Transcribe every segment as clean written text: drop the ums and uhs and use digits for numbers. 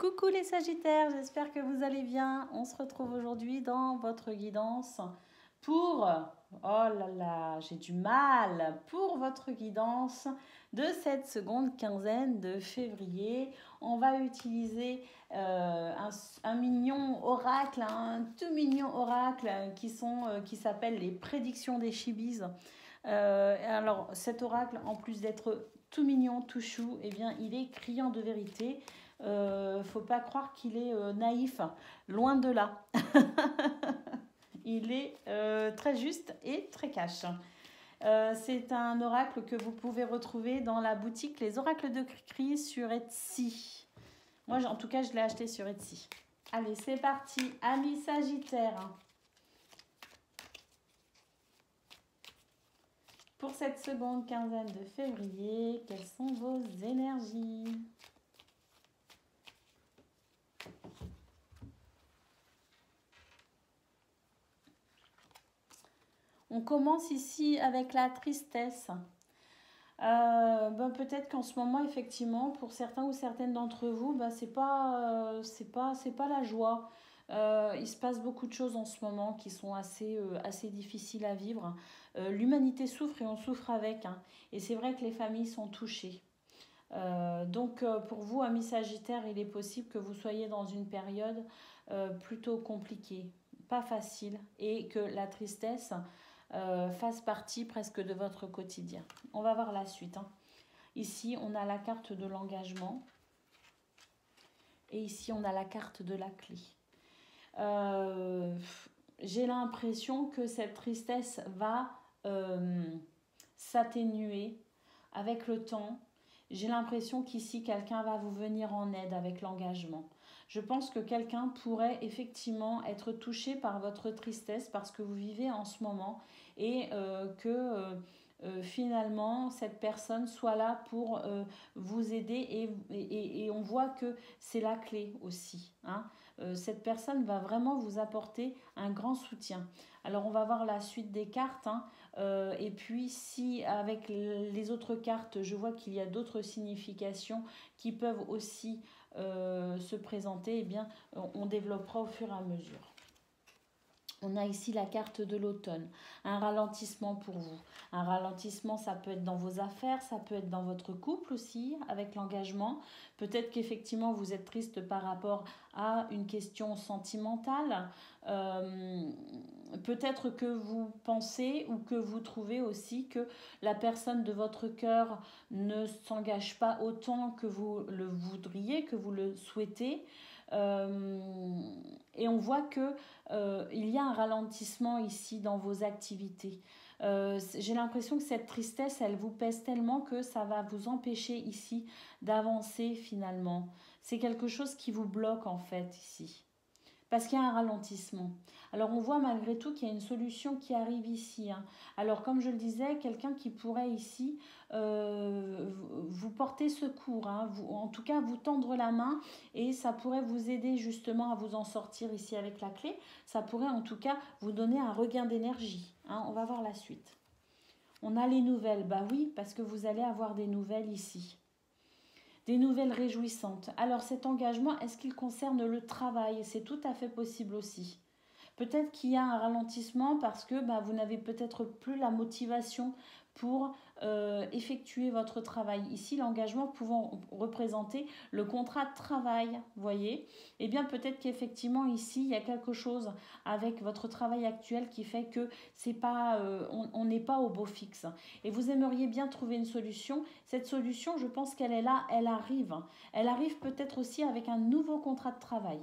Coucou les Sagittaires, j'espère que vous allez bien. On se retrouve aujourd'hui dans votre guidance pour, oh là là, j'ai du mal, pour votre guidance de cette seconde quinzaine de février. On va utiliser un mignon oracle, un tout mignon oracle qui s'appelle les prédictions des Chibis. Alors cet oracle, en plus d'être tout mignon, tout chou, eh bien il est criant de vérité. Faut pas croire qu'il est naïf, loin de là. Il est très juste et très cash. C'est un oracle que vous pouvez retrouver dans la boutique Les Oracles de Cricri sur Etsy. Moi, en tout cas, je l'ai acheté sur Etsy. Allez, c'est parti, amis Sagittaires. Pour cette seconde quinzaine de février, quelles sont vos énergies ? On commence ici avec la tristesse. Peut-être qu'en ce moment, effectivement, pour certains ou certaines d'entre vous, c'est pas la joie. Il se passe beaucoup de choses en ce moment qui sont assez difficiles à vivre. L'humanité souffre et on souffre avec. Et c'est vrai que les familles sont touchées. Donc pour vous, amis Sagittaires, il est possible que vous soyez dans une période plutôt compliquée, pas facile, et que la tristesse fasse partie presque de votre quotidien. On va voir la suite. Ici, on a la carte de l'engagement. Et ici, on a la carte de la clé. J'ai l'impression que cette tristesse va s'atténuer avec le temps. J'ai l'impression qu'ici, quelqu'un va vous venir en aide avec l'engagement. Je pense que quelqu'un pourrait effectivement être touché par votre tristesse parce que vous vivez en ce moment et que finalement cette personne soit là pour vous aider et on voit que c'est la clé aussi. Cette personne va vraiment vous apporter un grand soutien. Alors on va voir la suite des cartes et puis si avec les autres cartes je vois qu'il y a d'autres significations qui peuvent aussi se présenter, eh bien on développera au fur et à mesure. On a ici la carte de l'automne, un ralentissement pour vous. Un ralentissement, ça peut être dans vos affaires, ça peut être dans votre couple aussi, avec l'engagement. Peut-être qu'effectivement, vous êtes triste par rapport à une question sentimentale. Peut-être que vous pensez ou que vous trouvez aussi que la personne de votre cœur ne s'engage pas autant que vous le voudriez, que vous le souhaitez. Et on voit que il y a un ralentissement ici dans vos activités. J'ai l'impression que cette tristesse, elle vous pèse tellement que ça va vous empêcher ici d'avancer finalement. C'est quelque chose qui vous bloque en fait ici. Parce qu'il y a un ralentissement. Alors on voit malgré tout qu'il y a une solution qui arrive ici. Alors comme je le disais, quelqu'un qui pourrait ici vous porter secours, en tout cas vous tendre la main et ça pourrait vous aider justement à vous en sortir ici avec la clé. Ça pourrait en tout cas vous donner un regain d'énergie. On va voir la suite. On a les nouvelles, oui, parce que vous allez avoir des nouvelles ici. Des nouvelles réjouissantes. Alors cet engagement, est-ce qu'il concerne le travail? C'est tout à fait possible aussi. Peut-être qu'il y a un ralentissement parce que vous n'avez peut-être plus la motivation pour effectuer votre travail. Ici, l'engagement pouvant représenter le contrat de travail, vous voyez. Eh bien, peut-être qu'effectivement, ici, il y a quelque chose avec votre travail actuel qui fait que c'est pas, on n'est pas au beau fixe. Et vous aimeriez bien trouver une solution. Cette solution, je pense qu'elle est là, elle arrive. Elle arrive peut-être aussi avec un nouveau contrat de travail.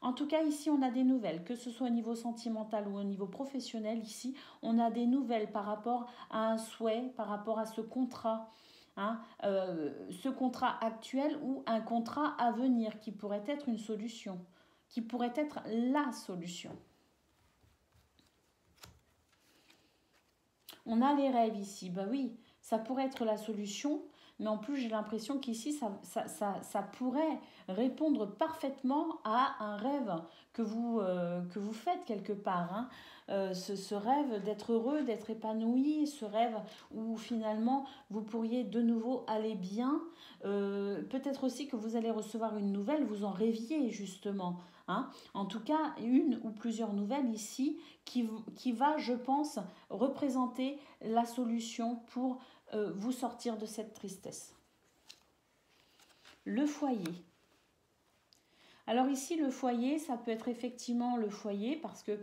En tout cas, ici, on a des nouvelles, que ce soit au niveau sentimental ou au niveau professionnel. Ici, on a des nouvelles par rapport à un souhait, par rapport à ce contrat, ce contrat actuel ou un contrat à venir qui pourrait être une solution, qui pourrait être la solution. On a les rêves ici, oui, ça pourrait être la solution. mais en plus j'ai l'impression qu'ici ça pourrait répondre parfaitement à un rêve que vous faites quelque part, hein. Ce rêve d'être heureux, d'être épanoui, ce rêve où finalement vous pourriez de nouveau aller bien. Peut-être aussi que vous allez recevoir une nouvelle, vous en rêviez justement, hein. En tout cas, une ou plusieurs nouvelles ici qui va, je pense, représenter la solution pour vous sortir de cette tristesse. Le foyer. Alors ici, le foyer, ça peut être effectivement le foyer parce que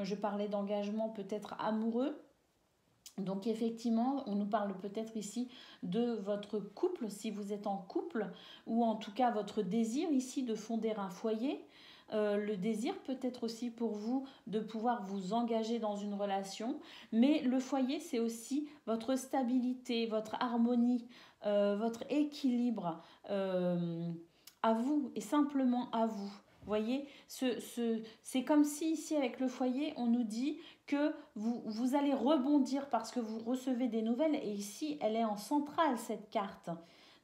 je parlais d'engagement peut-être amoureux. Donc effectivement, on nous parle peut-être ici de votre couple, si vous êtes en couple, ou en tout cas votre désir ici de fonder un foyer. Le désir peut être aussi pour vous de pouvoir vous engager dans une relation, mais le foyer, c'est aussi votre stabilité, votre harmonie, votre équilibre à vous et simplement à vous. Vous voyez, c'est comme si ici avec le foyer, on nous dit que vous allez rebondir parce que vous recevez des nouvelles et ici, elle est en centrale, cette carte.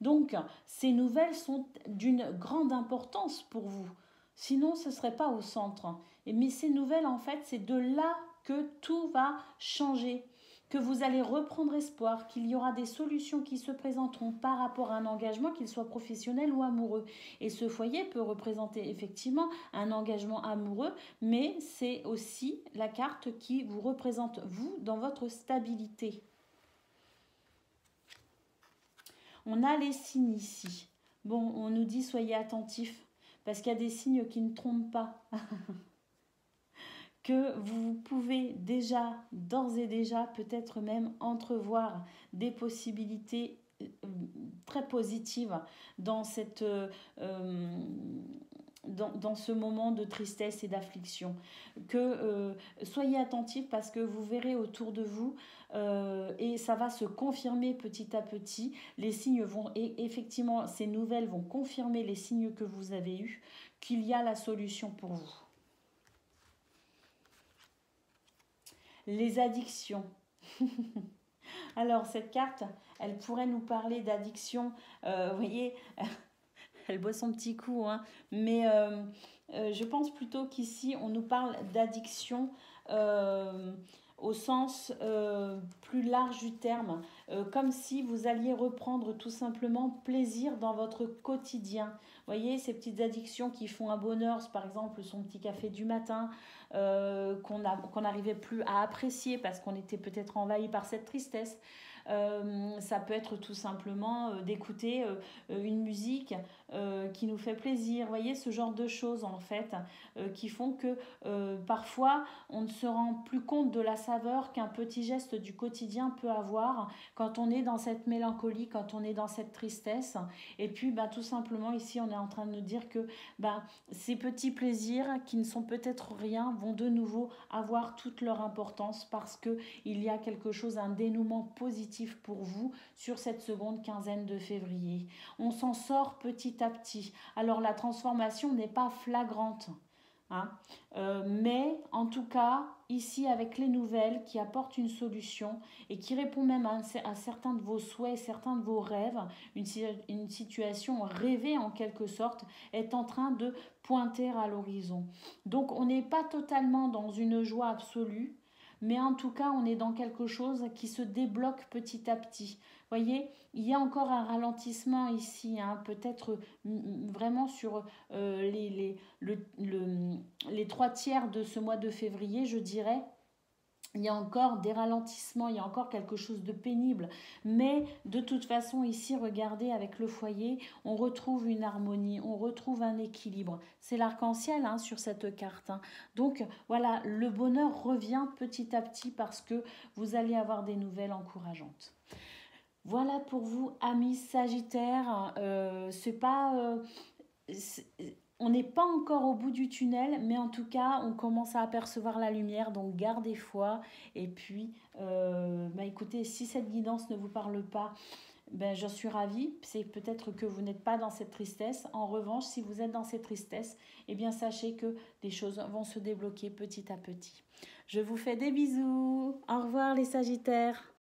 Donc, ces nouvelles sont d'une grande importance pour vous. Sinon, ce ne serait pas au centre. Mais ces nouvelles, en fait, c'est de là que tout va changer, que vous allez reprendre espoir, qu'il y aura des solutions qui se présenteront par rapport à un engagement, qu'il soit professionnel ou amoureux. Et ce foyer peut représenter effectivement un engagement amoureux, mais c'est aussi la carte qui vous représente, vous, dans votre stabilité. On a les signes ici. Bon, on nous dit soyez attentifs, parce qu'il y a des signes qui ne trompent pas. Que vous pouvez déjà, d'ores et déjà, peut-être même entrevoir des possibilités très positives dans dans ce moment de tristesse et d'affliction. Que soyez attentifs parce que vous verrez autour de vous et ça va se confirmer petit à petit. Les signes vont, et effectivement, ces nouvelles vont confirmer les signes que vous avez eus, qu'il y a la solution pour vous. Les addictions. Alors, cette carte, elle pourrait nous parler d'addiction. Vous voyez, elle boit son petit coup, hein, mais je pense plutôt qu'ici, on nous parle d'addiction au sens plus large du terme, comme si vous alliez reprendre tout simplement plaisir dans votre quotidien. Vous voyez, ces petites addictions qui font un bonheur, par exemple son petit café du matin, qu'on n'arrivait plus à apprécier parce qu'on était peut-être envahi par cette tristesse. Ça peut être tout simplement d'écouter une musique qui nous fait plaisir. Vous voyez, ce genre de choses en fait qui font que parfois on ne se rend plus compte de la saveur qu'un petit geste du quotidien peut avoir quand on est dans cette mélancolie, quand on est dans cette tristesse. Et puis tout simplement ici on est en train de nous dire que ces petits plaisirs qui ne sont peut-être rien vont de nouveau avoir toute leur importance parce qu'il y a quelque chose, un dénouement positif pour vous sur cette seconde quinzaine de février. On s'en sort petit à petit. Alors la transformation n'est pas flagrante, hein, mais en tout cas ici avec les nouvelles qui apportent une solution et qui répond même à certains de vos souhaits, certains de vos rêves, une situation rêvée en quelque sorte est en train de pointer à l'horizon. Donc on n'est pas totalement dans une joie absolue, mais en tout cas on est dans quelque chose qui se débloque petit à petit. Vous voyez, il y a encore un ralentissement ici, hein, peut-être vraiment sur les 3/4 de ce mois de février, je dirais. Il y a encore des ralentissements, il y a encore quelque chose de pénible. Mais de toute façon, ici, regardez, avec le foyer, on retrouve une harmonie, on retrouve un équilibre. C'est l'arc-en-ciel hein, sur cette carte. Hein. Donc voilà, le bonheur revient petit à petit parce que vous allez avoir des nouvelles encourageantes. Voilà pour vous, amis Sagittaires. On n'est pas encore au bout du tunnel, mais en tout cas, on commence à apercevoir la lumière, donc gardez foi. Et puis, écoutez, si cette guidance ne vous parle pas, j'en suis ravie. C'est peut-être que vous n'êtes pas dans cette tristesse. En revanche, si vous êtes dans cette tristesse, eh bien, sachez que les choses vont se débloquer petit à petit. Je vous fais des bisous. Au revoir les Sagittaires.